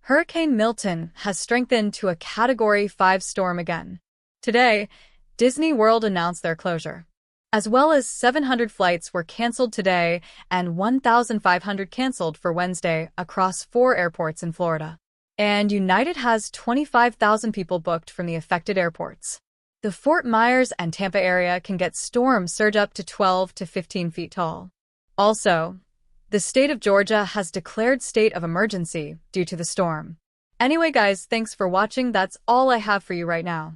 Hurricane Milton has strengthened to a Category 5 storm again. Today, Disney World announced their closure. As well as 700 flights were canceled today and 1,500 canceled for Wednesday across 4 airports in Florida. And United has 25,000 people booked from the affected airports. The Fort Myers and Tampa area can get storm surge up to 12 to 15 feet tall. Also, the state of Georgia has declared state of emergency due to the storm. Anyway guys, thanks for watching. That's all I have for you right now.